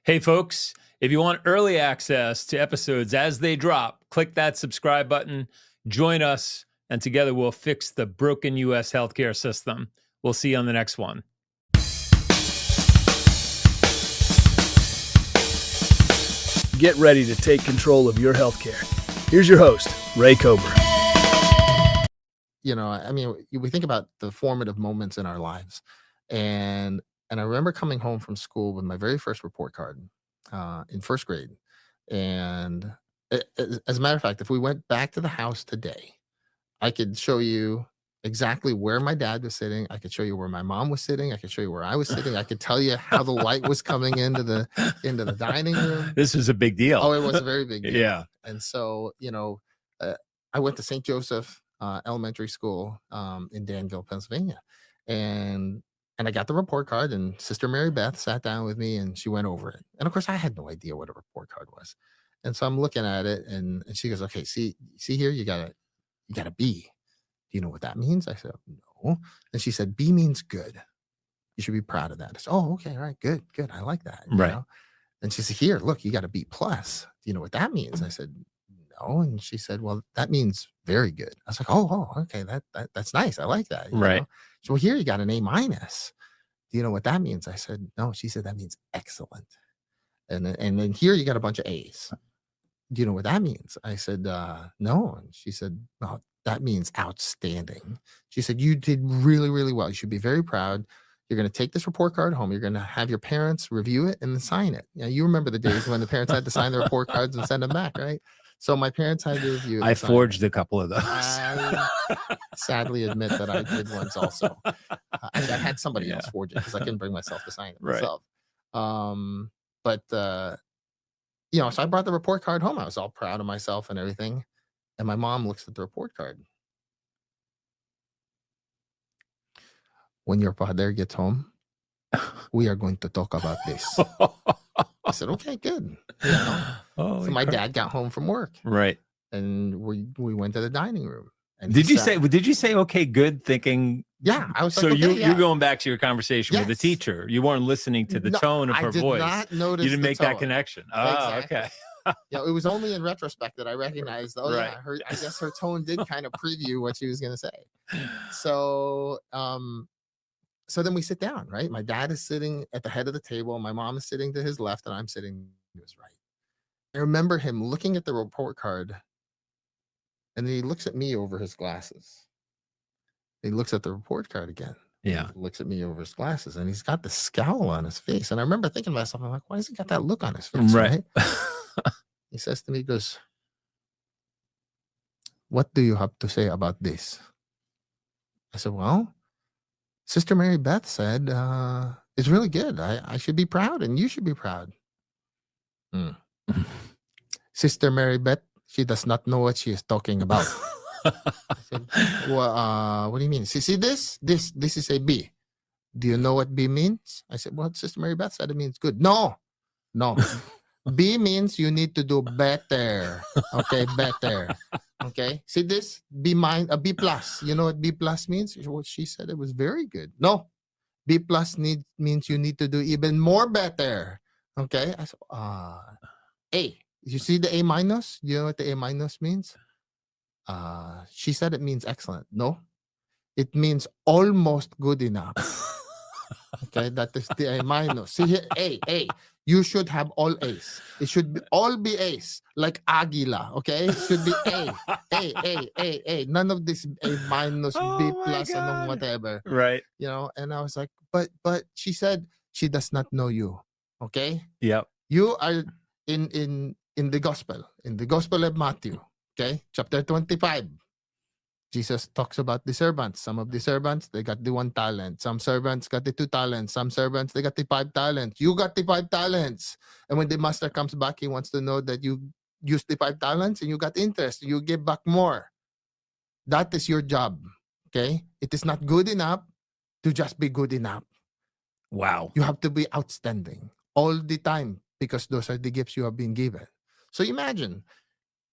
Hey, folks, if you want early access to episodes as they drop, click that subscribe button, join us, and together we'll fix the broken U.S. healthcare system. We'll see you on the next one. Get ready to take control of your healthcare. Here's your host, Ray Cobra. You know, I mean, we think about the formative moments in our lives. And I remember coming home from school with my very first report card in first grade. And as a matter of fact, if we went back to the house today, I could show you exactly where my dad was sitting. I could show you where my mom was sitting. I could show you where I was sitting. I could tell you how the light was coming into the dining room. This was a big deal. Oh, it was a very big deal. Yeah. And so, I went to St. Joseph Elementary School in Danville, Pennsylvania. And I got the report card, and Sister Mary Beth sat down with me and she went over it. And of course, I had no idea what a report card was. And so I'm looking at it and she goes, okay, see here, you got a B. Do you know what that means? I said, no. And she said, B means good. You should be proud of that. I said, oh, okay. All right, good. I like that. Right. Know? And she said, here, look, you got a B plus. Do you know what that means? I said, no. And she said, well, that means very good. I was like, oh, okay. That's nice. I like that. Right. Know? So here you got an A minus. Do you know what that means? I said, no. She said, that means excellent. And then here you got a bunch of A's. Do you know what that means? I said, no. And she said, well, that means outstanding. She said, you did really, really well. You should be very proud. You're going to take this report card home. You're going to have your parents review it and then sign it. You remember the days when the parents had to sign the report cards and send them back, right? So my parents had to review it. I forged a couple of those. I sadly admit that I did once also. I had somebody else forge it because I couldn't bring myself to sign it myself. So I brought the report card home. I was all proud of myself and everything. And my mom looks at the report card. When your father gets home, we are going to talk about this. I said, okay, good. So my dad got home from work. Right. And we went to the dining room. And did you say, okay, good, thinking? Yeah, I was so like, okay, you're going back to your conversation with the teacher. You weren't listening to the tone of her voice. I did not notice. You didn't make that connection. Oh, exactly. Okay. It was only in retrospect that I recognized, right. I guess her tone did kind of preview what she was going to say. So then we sit down, right? My dad is sitting at the head of the table. My mom is sitting to his left and I'm sitting to his right. I remember him looking at the report card and then he looks at me over his glasses. He looks at the report card again. Yeah. He looks at me over his glasses and he's got the scowl on his face. And I remember thinking to myself, I'm like, why has he got that look on his face? Right. He says to me, he goes, what do you have to say about this? I said, well, Sister Mary Beth said, it's really good. I should be proud and you should be proud. Sister Mary Beth, she does not know what she is talking about. I said, well, what do you mean? See this? This is a B. Do you know what B means? I said, well, Sister Mary Beth said it means good. No. B means you need to do better. Okay, better. Okay. See this? A B plus. You know what B plus means? What she said, it was very good. No. B plus means you need to do even more better. Okay. I said, A. You see the A minus? Do you know what the A minus means? She said it means excellent. No. It means almost good enough. Okay, that is the A minus. See here, A. You should have all A's. It should all be A's, like Aguila. Okay, it should be A. None of this A minus, B plus, and whatever. Right. And I was like, but she said she does not know you. Okay. Yep. You are in the gospel of Matthew. Okay, chapter 25. Jesus talks about the servants. Some of the servants, they got the 1 talent. Some servants got the 2 talents. Some servants, they got the 5 talents. You got the 5 talents. And when the master comes back, he wants to know that you used the 5 talents and you got interest. You give back more. That is your job. Okay? It is not good enough to just be good enough. Wow. You have to be outstanding all the time because those are the gifts you have been given. So imagine,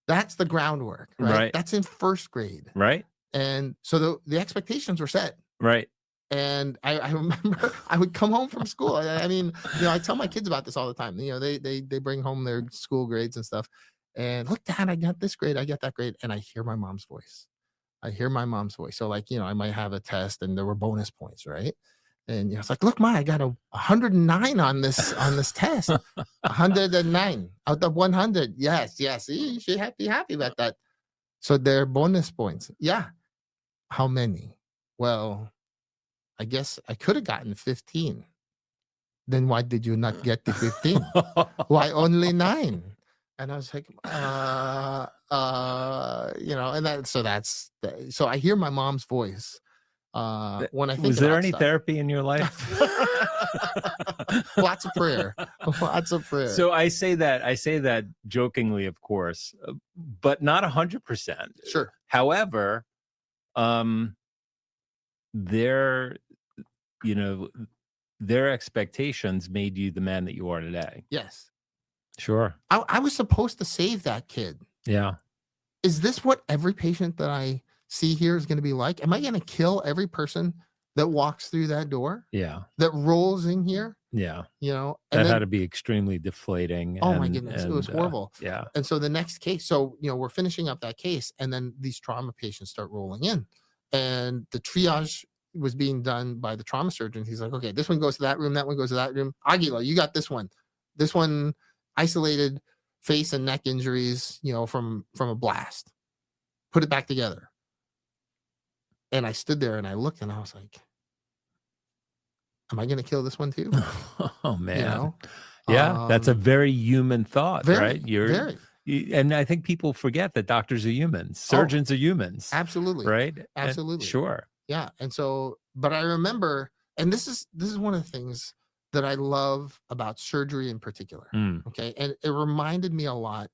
that's the groundwork, right? That's in first grade. Right. And so the expectations were set. Right. And I remember I would come home from school. I mean, I tell my kids about this all the time. They bring home their school grades and stuff. And look, Dad, I got this grade, I got that grade, and I hear my mom's voice. I hear my mom's voice. So like, I might have a test and there were bonus points, right? And it's like, look, Ma, I got a 109 on this test. 109 out of 100. Yes. You should be happy about that. So they're bonus points. Yeah. How many? Well, I guess I could have gotten 15. Then why did you not get the 15? Why only 9? And I was like, and so I hear my mom's voice. When I think was there about any stuff. therapy in your life? Lots of prayer. Lots of prayer. So I say that jokingly, of course, but not 100%. Sure. However, their expectations made you the man that you are today. Yes. Sure. I was supposed to save that kid. Yeah. Is this what every patient that I see here is going to be like? Am I going to kill every person that walks through that door? Yeah. That rolls in here? Yeah. And that had to be extremely deflating. Oh my goodness. It was horrible. Yeah. And so the next case, so, we're finishing up that case, and then these trauma patients start rolling in, and the triage was being done by the trauma surgeon. He's like, okay, this one goes to that room. That one goes to that room. Aguila, you got this one. This one isolated face and neck injuries, from a blast. Put it back together. And I stood there and I looked and I was like, am I going to kill this one too? Oh man. Yeah. That's a very human thought, right? Very. And I think people forget that doctors are humans. Surgeons are humans. Absolutely. Right. Absolutely. Sure. Yeah. And so, but I remember, and this is one of the things that I love about surgery in particular. Okay. And it reminded me a lot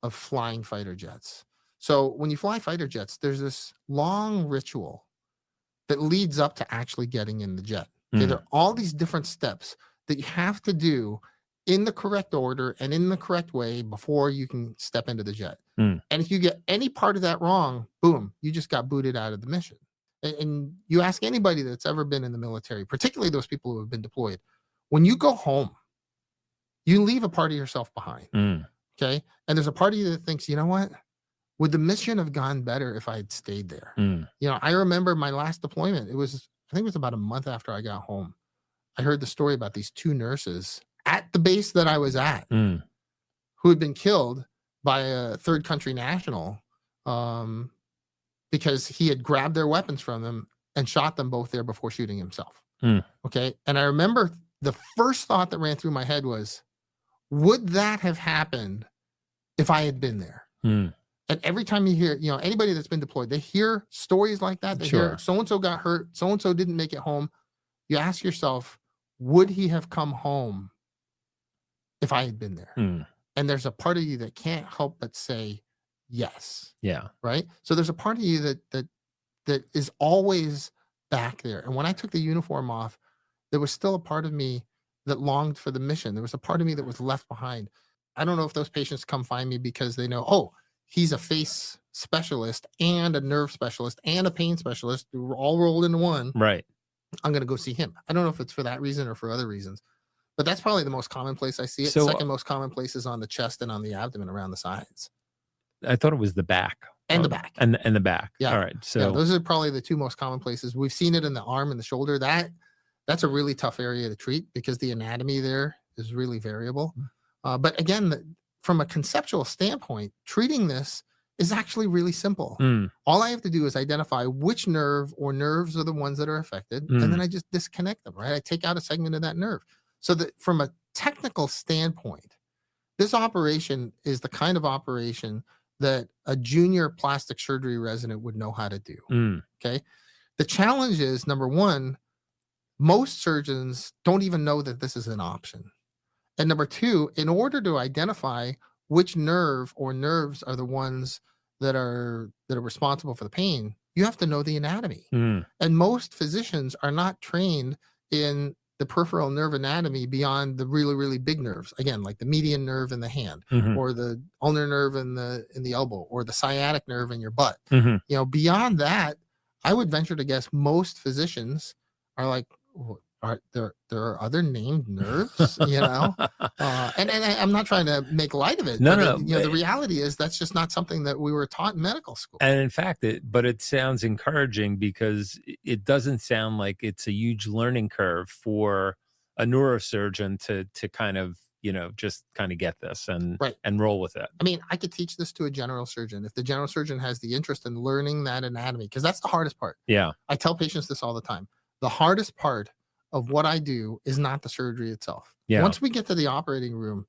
of flying fighter jets. So when you fly fighter jets, there's this long ritual that leads up to actually getting in the jet. Okay, there are all these different steps that you have to do in the correct order and in the correct way before you can step into the jet. And if you get any part of that wrong, boom, you just got booted out of the mission. And you ask anybody that's ever been in the military, particularly those people who have been deployed, when you go home, you leave a part of yourself behind. Okay. And there's a part of you that thinks, you know what? Would the mission have gone better if I had stayed there? I remember my last deployment. I think it was about a month after I got home. I heard the story about these 2 nurses at the base that I was at who had been killed by a third country national because he had grabbed their weapons from them and shot them both there before shooting himself. Okay. And I remember the first thought that ran through my head was, would that have happened if I had been there? And every time you hear, anybody that's been deployed, they hear stories like that. They hear so-and-so got hurt, so-and-so didn't make it home. You ask yourself, would he have come home if I had been there? And there's a part of you that can't help but say yes. Yeah. Right. So there's a part of you that is always back there. And when I took the uniform off, there was still a part of me that longed for the mission. There was a part of me that was left behind. I don't know if those patients come find me because they know, oh, he's a face specialist and a nerve specialist and a pain specialist who were all rolled into one. Right. I'm going to go see him. I don't know if it's for that reason or for other reasons, but that's probably the most common place I see it. So, second most common place is on the chest and on the abdomen around the sides. I thought it was the back. And the back. And the back. Yeah. All right. So yeah, those are probably the 2 most common places. We've seen it in the arm and the shoulder. That's a really tough area to treat because the anatomy there is really variable. But again, from a conceptual standpoint, treating this is actually really simple. All I have to do is identify which nerve or nerves are the ones that are affected, and then I just disconnect them, right? I take out a segment of that nerve. So that from a technical standpoint, this operation is the kind of operation that a junior plastic surgery resident would know how to do. Okay. The challenge is, number one, most surgeons don't even know that this is an option. And number two, in order to identify which nerve or nerves are the ones that are responsible for the pain, you have to know the anatomy. And most physicians are not trained in the peripheral nerve anatomy beyond the really, really big nerves. Again, like the median nerve in the hand, or the ulnar nerve in the elbow, or the sciatic nerve in your butt. Beyond that, I would venture to guess most physicians are like, are there are other named nerves, and I'm not trying to make light of it. No, but no. The reality is that's just not something that we were taught in medical school. And in fact, it sounds encouraging because it doesn't sound like it's a huge learning curve for a neurosurgeon to kind of, just kind of get this and roll with it. I mean, I could teach this to a general surgeon if the general surgeon has the interest in learning that anatomy, because that's the hardest part. Yeah. I tell patients this all the time. The hardest part of what I do is not the surgery itself. Yeah. Once we get to the operating room,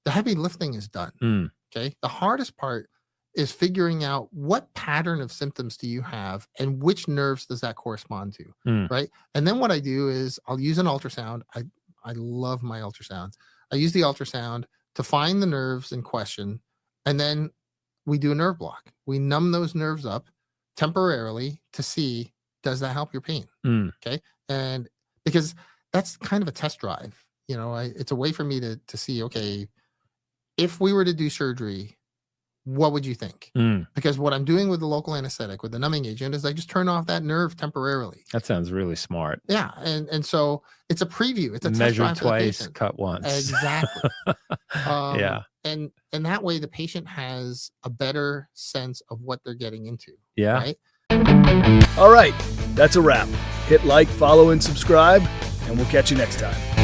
the heavy lifting is done. Okay. The hardest part is figuring out what pattern of symptoms do you have and which nerves does that correspond to. Right. And then what I do is I'll use an ultrasound. I love my ultrasound. I use the ultrasound to find the nerves in question. And then we do a nerve block. We numb those nerves up temporarily to see, does that help your pain? Okay. And because that's kind of a test drive, it's a way for me to see, okay, if we were to do surgery, what would you think? Because what I'm doing with the local anesthetic, with the numbing agent, is I just turn off that nerve temporarily. That sounds really smart. Yeah. And so it's a preview. It's a measure test drive twice, cut once. Exactly. Yeah. And that way the patient has a better sense of what they're getting into. Yeah. Right? All right, that's a wrap. Hit like, follow, and subscribe, and we'll catch you next time.